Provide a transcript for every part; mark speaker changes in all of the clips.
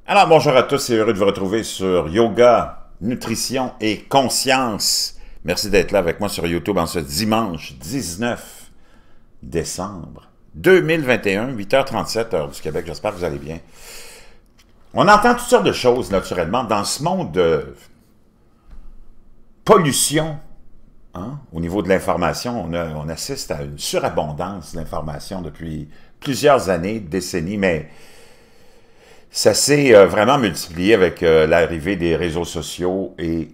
Speaker 1: Alors, bonjour à tous et heureux de vous retrouver sur Yoga, Nutrition et Conscience. Merci d'être là avec moi sur YouTube en ce dimanche 19 décembre 2021, 8h37, heure du Québec. J'espère que vous allez bien. On entend toutes sortes de choses, naturellement, dans ce monde de pollution. Au niveau de l'information, on assiste à une surabondance d'informations depuis plusieurs années, décennies, mais ça s'est vraiment multiplié avec l'arrivée des réseaux sociaux et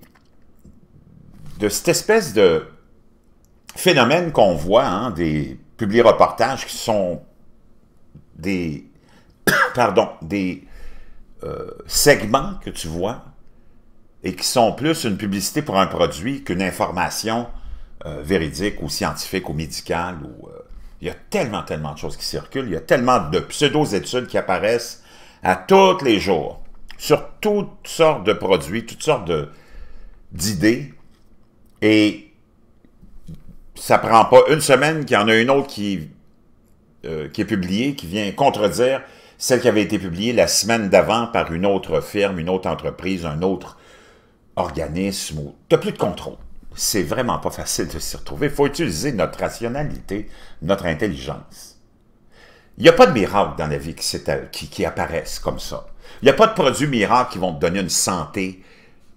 Speaker 1: de cette espèce de phénomène qu'on voit, des publi-reportages qui sont des, des segments que tu vois et qui sont plus une publicité pour un produit qu'une information véridique ou scientifique ou médicale. Il y a tellement de choses qui circulent, il y a tellement de pseudo-études qui apparaissent à tous les jours, sur toutes sortes de produits, toutes sortes d'idées, et ça prend pas une semaine qu'il y en a une autre qui est publiée, qui vient contredire celle qui avait été publiée la semaine d'avant par une autre firme, une autre entreprise, un autre organisme. Tu n'as plus de contrôle. C'est vraiment pas facile de s'y retrouver. Il faut utiliser notre rationalité, notre intelligence. Il n'y a pas de miracle dans la vie qui apparaissent comme ça. Il n'y a pas de produits miracles qui vont te donner une santé,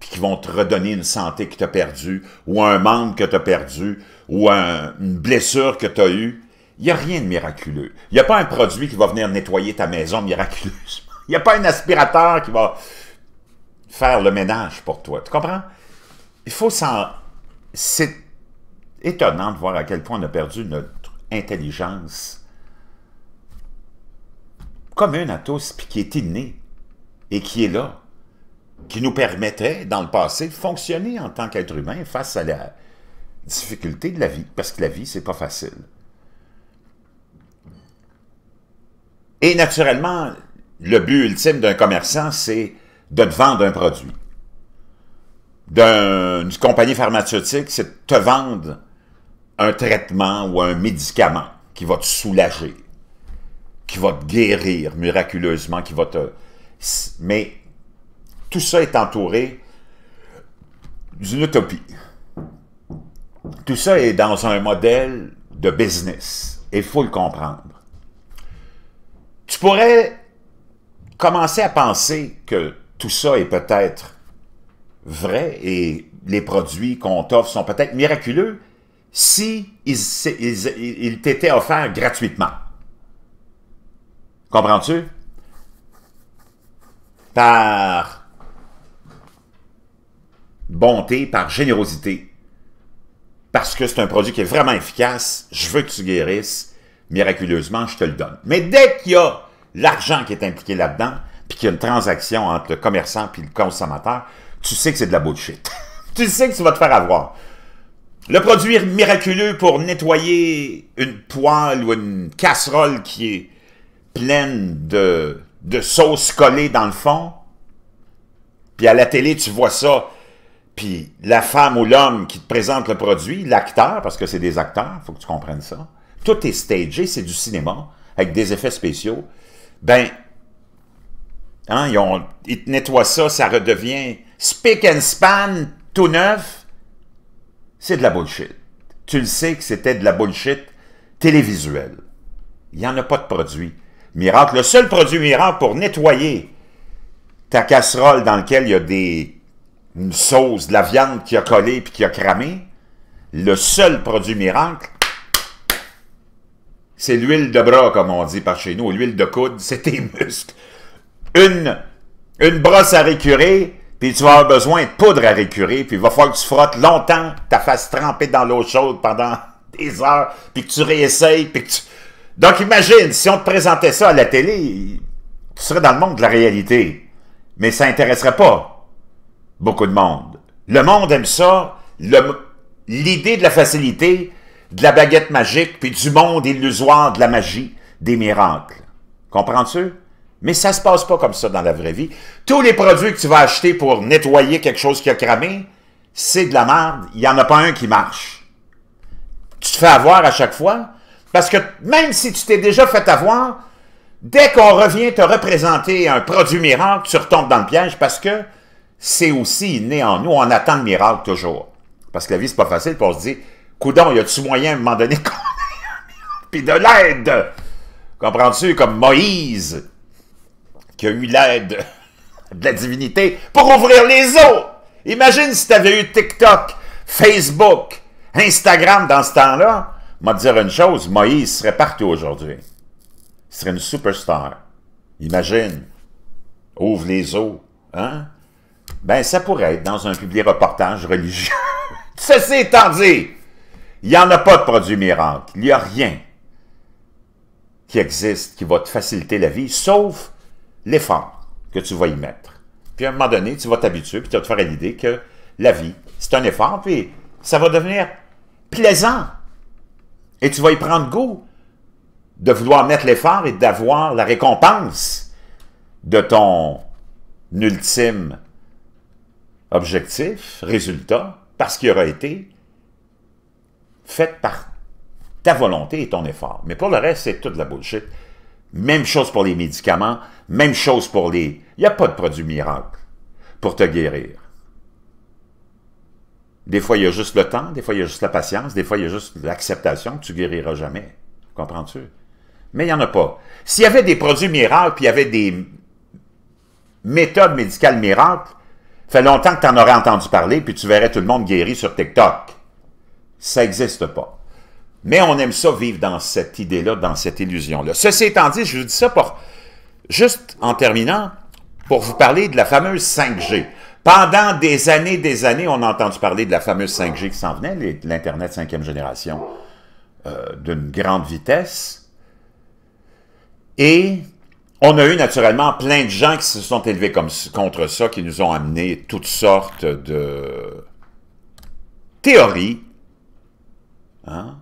Speaker 1: puis qui vont te redonner une santé que tu as perdue, ou un membre que tu as perdu, ou une blessure que tu as eue. Il n'y a rien de miraculeux. Il n'y a pas un produit qui va venir nettoyer ta maison miraculeusement. Il n'y a pas un aspirateur qui va faire le ménage pour toi. Tu comprends? Il faut s'en... C'est étonnant de voir à quel point on a perdu notre intelligence commune à tous, puis qui est innée, et qui est là, qui nous permettait, dans le passé, de fonctionner en tant qu'être humain face à la difficulté de la vie, parce que la vie, c'est pas facile. Et naturellement, le but ultime d'un commerçant, c'est de te vendre un produit. D'une compagnie pharmaceutique, c'est de te vendre un traitement ou un médicament qui va te soulager, qui va te guérir miraculeusement, qui va te... Mais tout ça est entouré d'une utopie. Tout ça est dans un modèle de business. Et il faut le comprendre. Tu pourrais commencer à penser que tout ça est peut-être vrai et les produits qu'on t'offre sont peut-être miraculeux si ils t'étaient offerts gratuitement. Comprends-tu? Par bonté, par générosité. Parce que c'est un produit qui est vraiment efficace, je veux que tu guérisses, miraculeusement, je te le donne. Mais dès qu'il y a l'argent qui est impliqué là-dedans, puis qu'il y a une transaction entre le commerçant et le consommateur, tu sais que c'est de la bullshit. Tu sais que tu vas te faire avoir. Le produit miraculeux pour nettoyer une poêle ou une casserole qui est pleine de sauce collée dans le fond, puis à la télé, tu vois ça, puis la femme ou l'homme qui te présente le produit, l'acteur, parce que c'est des acteurs, il faut que tu comprennes ça, tout est stagé, c'est du cinéma, avec des effets spéciaux, ben, ils te nettoient ça, ça redevient spick and span, tout neuf, c'est de la bullshit. Tu le sais que c'était de la bullshit télévisuelle. Il n'y en a pas de produit miracle. Le seul produit miracle pour nettoyer ta casserole dans laquelle il y a une sauce, de la viande qui a collé puis qui a cramé, le seul produit miracle, c'est l'huile de bras, comme on dit par chez nous, l'huile de coude, c'est tes muscles. Une brosse à récurer, puis tu vas avoir besoin de poudre à récurer, puis il va falloir que tu frottes longtemps ta face trempée dans l'eau chaude pendant des heures, puis que tu réessayes, puis que tu... Donc imagine, si on te présentait ça à la télé, tu serais dans le monde de la réalité. Mais ça n'intéresserait pas beaucoup de monde. Le monde aime ça, l'idée de la facilité, de la baguette magique, puis du monde illusoire de la magie, des miracles. Comprends-tu? Mais ça ne se passe pas comme ça dans la vraie vie. Tous les produits que tu vas acheter pour nettoyer quelque chose qui a cramé, c'est de la merde, il n'y en a pas un qui marche. Tu te fais avoir à chaque fois, parce que même si tu t'es déjà fait avoir, Dès qu'on revient te représenter un produit miracle, tu retombes dans le piège parce que c'est aussi né en nous. On attend le miracle toujours. Parce que la vie, c'est pas facile, puis on se dit, coudon, y a-tu moyen à un moment donné qu'on ait un miracle? Puis de l'aide! Comprends-tu? Comme Moïse, qui a eu l'aide de la divinité pour ouvrir les eaux! Imagine si tu avais eu TikTok, Facebook, Instagram dans ce temps-là. Moi, te dire une chose, Moïse serait partout aujourd'hui. Il serait une superstar. Imagine. Ouvre les eaux. Hein? Ben, ça pourrait être dans un public reportage religieux. Ceci étant dit, il n'y en a pas de produit miracle. Il n'y a rien qui existe qui va te faciliter la vie, sauf l'effort que tu vas y mettre. Puis à un moment donné, tu vas t'habituer, puis tu vas te faire à l'idée que la vie, c'est un effort, puis ça va devenir plaisant. Et tu vas y prendre goût de vouloir mettre l'effort et d'avoir la récompense de ton ultime objectif, résultat, parce qu'il aura été fait par ta volonté et ton effort. Mais pour le reste, c'est toute la bullshit. Même chose pour les médicaments, même chose pour les... Il n'y a pas de produit miracle pour te guérir. Des fois, il y a juste le temps, des fois, il y a juste la patience, des fois, il y a juste l'acceptation que tu guériras jamais. Comprends-tu? Mais il n'y en a pas. S'il y avait des produits miracles, puis il y avait des méthodes médicales miracles, ça fait longtemps que tu en aurais entendu parler, puis tu verrais tout le monde guéri sur TikTok. Ça n'existe pas. Mais on aime ça vivre dans cette idée-là, dans cette illusion-là. Ceci étant dit, je vous dis ça pour, juste en terminant, pour vous parler de la fameuse 5G. Pendant des années, on a entendu parler de la fameuse 5G qui s'en venait, l'Internet 5e génération, d'une grande vitesse. Et on a eu naturellement plein de gens qui se sont élevés contre ça, qui nous ont amené toutes sortes de théories, hein,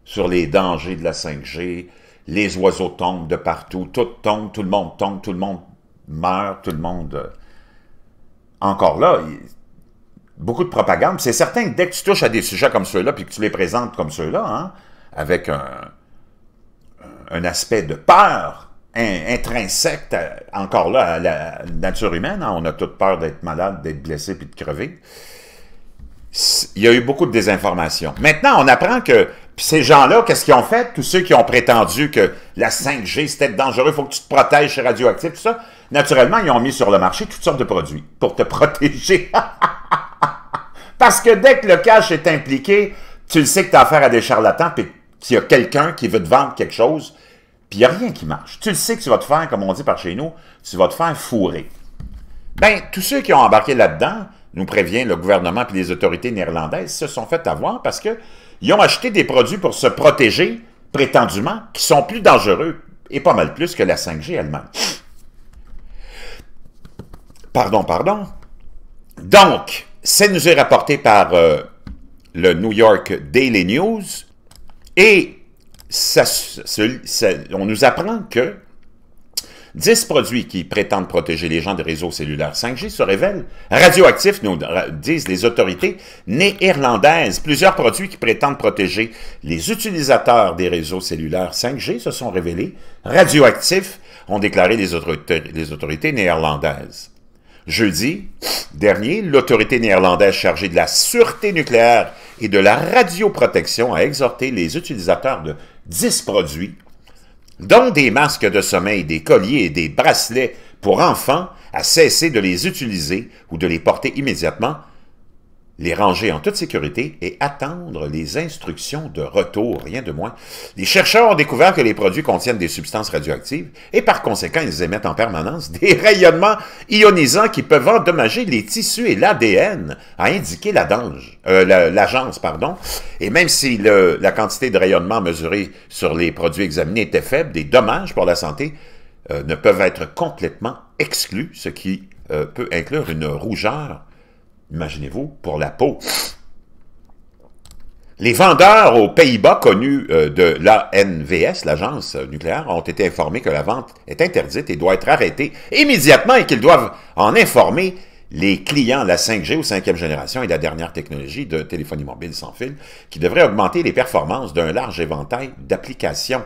Speaker 1: sur les dangers de la 5G, les oiseaux tombent de partout, tout tombe, tout le monde meurt, tout le monde... Encore là, beaucoup de propagande. C'est certain que dès que tu touches à des sujets comme ceux-là, puis que tu les présentes comme ceux-là, hein, avec un aspect de peur intrinsèque, encore là, à la nature humaine, hein, on a toute peur d'être malade, d'être blessé, puis de crever. Il y a eu beaucoup de désinformation. Maintenant, on apprend que ces gens-là, qu'est-ce qu'ils ont fait? Tous ceux qui ont prétendu que la 5G, c'était dangereux, il faut que tu te protèges, c'est radioactif, tout ça. Naturellement, ils ont mis sur le marché toutes sortes de produits pour te protéger. Parce que dès que le cash est impliqué, tu le sais que tu as affaire à des charlatans, puis qu'il y a quelqu'un qui veut te vendre quelque chose, puis il n'y a rien qui marche. Tu le sais que tu vas te faire, comme on dit par chez nous, tu vas te faire fourrer. Bien, tous ceux qui ont embarqué là-dedans, nous prévient le gouvernement et les autorités néerlandaises, se sont fait avoir parce qu'ils ont acheté des produits pour se protéger, prétendument, qui sont plus dangereux, et pas mal plus que la 5G elle-même. Pardon. Donc, ça nous est rapporté par le New York Daily News, et on nous apprend que 10 produits qui prétendent protéger les gens des réseaux cellulaires 5G se révèlent radioactifs, nous disent les autorités néerlandaises. Plusieurs produits qui prétendent protéger les utilisateurs des réseaux cellulaires 5G se sont révélés radioactifs, ont déclaré les autorités néerlandaises. Jeudi dernier, l'autorité néerlandaise chargée de la sûreté nucléaire et de la radioprotection a exhorté les utilisateurs de 10 produits, dont des masques de sommeil, des colliers et des bracelets pour enfants, à cesser de les utiliser ou de les porter immédiatement, les ranger en toute sécurité et attendre les instructions de retour, rien de moins. Les chercheurs ont découvert que les produits contiennent des substances radioactives et par conséquent, ils émettent en permanence des rayonnements ionisants qui peuvent endommager les tissus et l'ADN, a indiqué l'agence. Et même si la quantité de rayonnement mesurée sur les produits examinés était faible, des dommages pour la santé ne peuvent être complètement exclus, ce qui peut inclure une rougeur, imaginez-vous, pour la peau. Les vendeurs aux Pays-Bas connus de l'ANVS, l'agence nucléaire, ont été informés que la vente est interdite et doit être arrêtée immédiatement et qu'ils doivent en informer les clients, la 5G ou 5e génération et la dernière technologie de téléphonie mobile sans fil qui devrait augmenter les performances d'un large éventail d'applications.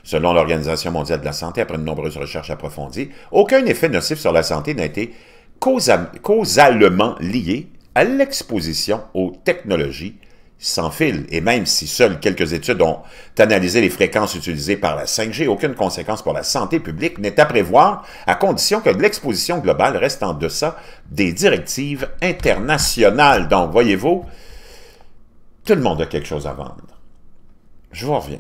Speaker 1: Selon l'Organisation mondiale de la santé, après de nombreuses recherches approfondies, aucun effet nocif sur la santé n'a été causalement lié à l'exposition aux technologies sans fil. Et même si seules quelques études ont analysé les fréquences utilisées par la 5G, aucune conséquence pour la santé publique n'est à prévoir, à condition que l'exposition globale reste en deçà des directives internationales. Donc, voyez-vous, tout le monde a quelque chose à vendre. Je vous reviens.